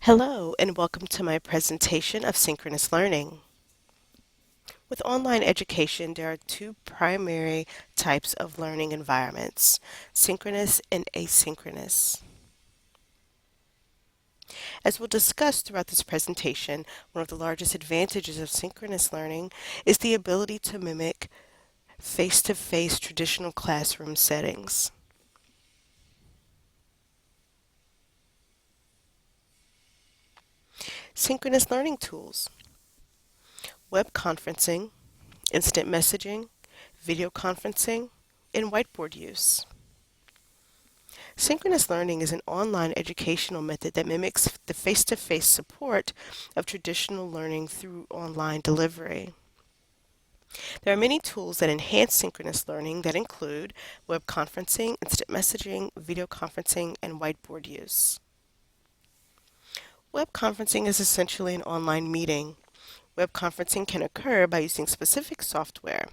Hello, and welcome to my presentation of synchronous learning. With online education, there are two primary types of learning environments, synchronous and asynchronous. As we'll discuss throughout this presentation, one of the largest advantages of synchronous learning is the ability to mimic face-to-face traditional classroom settings. Synchronous learning tools, web conferencing, instant messaging, video conferencing, and whiteboard use. Synchronous learning is an online educational method that mimics the face-to-face support of traditional learning through online delivery. There are many tools that enhance synchronous learning that include web conferencing, instant messaging, video conferencing, and whiteboard use. Web conferencing is essentially an online meeting. Web conferencing can occur by using specific software.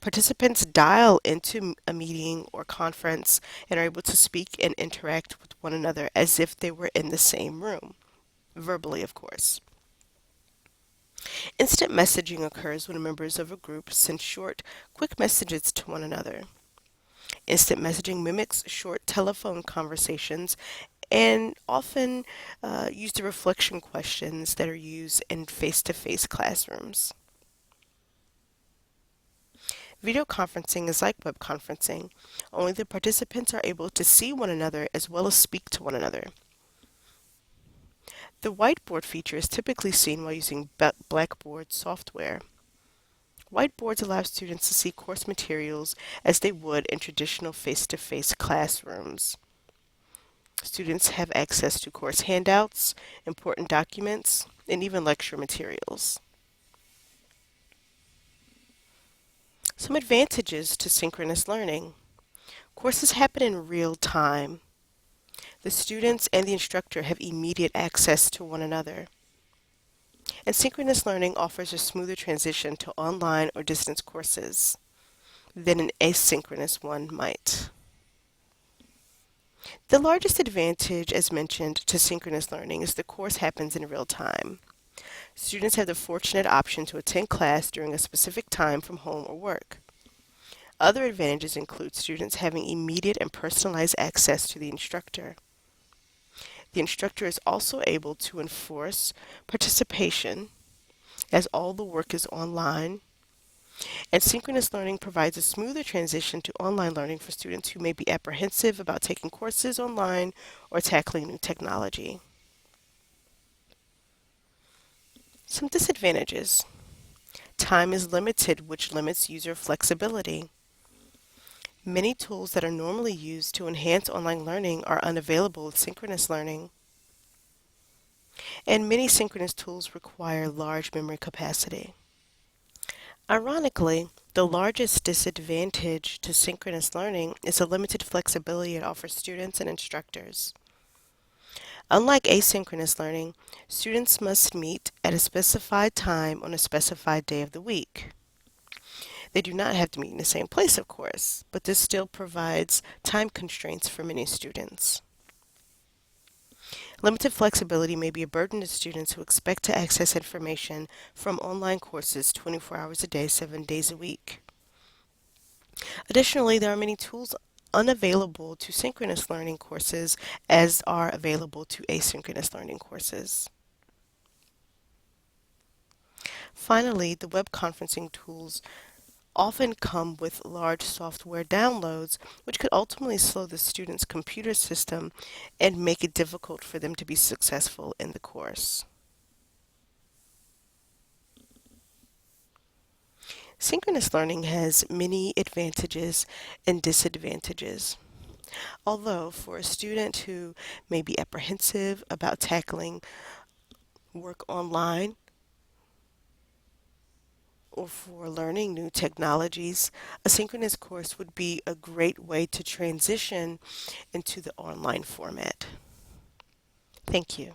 Participants dial into a meeting or conference and are able to speak and interact with one another as if they were in the same room, verbally, of course. Instant messaging occurs when members of a group send short, quick messages to one another. Instant messaging mimics short telephone conversations and often use the reflection questions that are used in face-to-face classrooms. Video conferencing is like web conferencing, only the participants are able to see one another as well as speak to one another. The whiteboard feature is typically seen while using Blackboard software. Whiteboards allow students to see course materials as they would in traditional face-to-face classrooms. Students have access to course handouts, important documents, and even lecture materials. Some advantages to synchronous learning. Courses happen in real time. The students and the instructor have immediate access to one another. And synchronous learning offers a smoother transition to online or distance courses than an asynchronous one might. The largest advantage, as mentioned, to synchronous learning is the course happens in real time. Students have the fortunate option to attend class during a specific time from home or work. Other advantages include students having immediate and personalized access to the instructor. The instructor is also able to enforce participation as all the work is online, and synchronous learning provides a smoother transition to online learning for students who may be apprehensive about taking courses online or tackling new technology. Some disadvantages. Time is limited, which limits user flexibility. Many tools that are normally used to enhance online learning are unavailable with synchronous learning. And many synchronous tools require large memory capacity. Ironically, the largest disadvantage to synchronous learning is the limited flexibility it offers students and instructors. Unlike asynchronous learning, students must meet at a specified time on a specified day of the week. They do not have to meet in the same place, of course, but this still provides time constraints for many students. Limited flexibility may be a burden to students who expect to access information from online courses 24 hours a day, 7 days a week. Additionally, there are many tools unavailable to synchronous learning courses as are available to asynchronous learning courses. Finally, the web conferencing tools often come with large software downloads, which could ultimately slow the student's computer system and make it difficult for them to be successful in the course. Synchronous learning has many advantages and disadvantages. Although for a student who may be apprehensive about tackling work online or for learning new technologies, a synchronous course would be a great way to transition into the online format. Thank you.